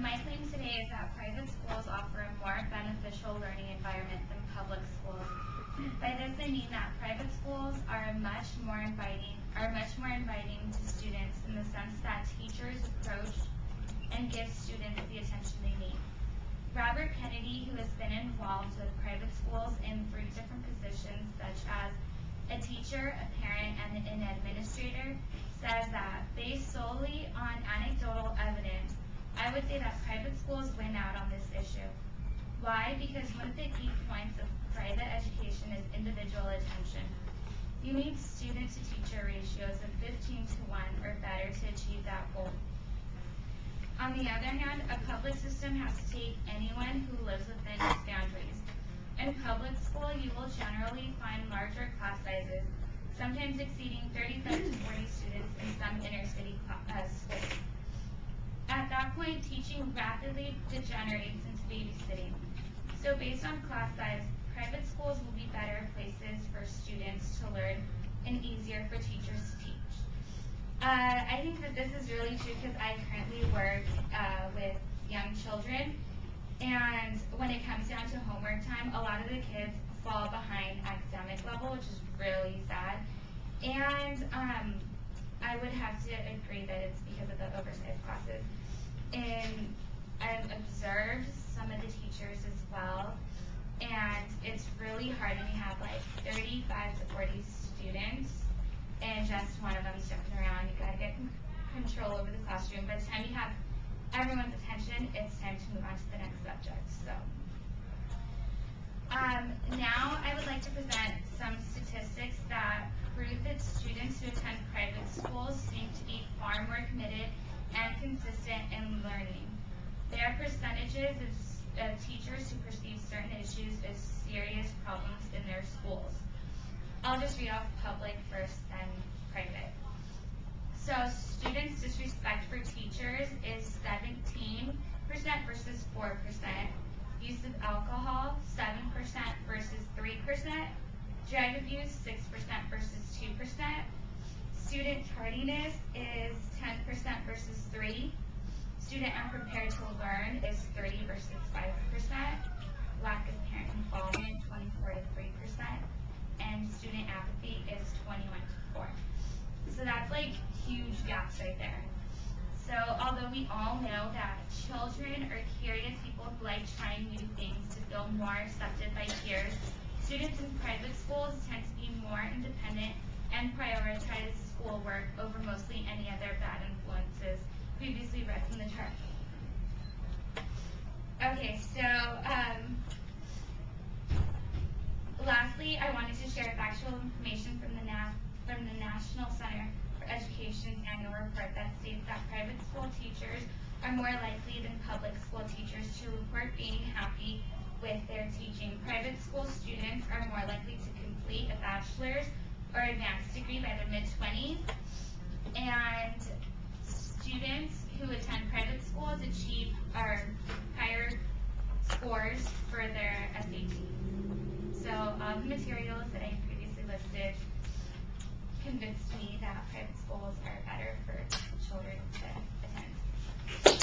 My claim today is that private schools offer a more beneficial learning environment than public schools. By this I mean that private schools are much more inviting to students in the sense that teachers approach and give students the attention they need. Robert Kennedy, who has been involved with private schools in 3 different positions, such as a teacher, a parent, and an administrator, says that based solely on anecdotal evidence, I would say that private schools win out on this issue. Why? Because one of the key points of private education is individual attention. You need student-to-teacher ratios of 15 to 1 or better to achieve that goal. On the other hand, a public system has to take anyone who lives within its boundaries. In public school, you will generally find larger class sizes, sometimes exceeding 35 to 40 students in some inner-city schools. At that point, teaching rapidly degenerates into babysitting. So based on class size, private schools will be better places for students to learn and easier for teachers to teach. I think that this is really true because I currently work with young children, and when it comes down to homework time, a lot of the kids fall behind academic level, which is really sad. And I would have to agree that it's because of the oversized classes. And I've observed some of the teachers as well, and it's really hard when you have like 35 to 40 students and just one of them jumping around. You gotta get control over the classroom. By the time you have everyone's attention, it's time to move on to the next subject. So now I would like to present some statistics that prove that students who attend private schools seem to be far more committed and consistent in learning. There are percentages of teachers who perceive certain issues as serious problems in their schools. I'll just read off public first, then private. So students' disrespect for teachers is 17% versus 4%. Use of alcohol, 7% versus 3%. Drug abuse, 6% versus 2%. Student tardiness is 10% versus 3%. Student unprepared to learn is 3 versus 5%. Lack of parent involvement, 24 to 3%. And student apathy is 21 to 4. So that's like huge gaps right there. So although we all know that children are curious people who like trying new things to feel more accepted by peers, students in private schools tend to be more independent and prioritize schoolwork over mostly any other bad influences previously read from the chart. Okay, so lastly, I wanted to share factual information from the National Center for Education's annual report that states that private school teachers are more likely than public school teachers to report being happy with their teaching. Private school students are more likely to complete a bachelor's or advanced degree by their mid-20s, and students who attend private schools achieve higher scores for their SAT. So all the materials that I previously listed convinced me that private schools are better for children to attend.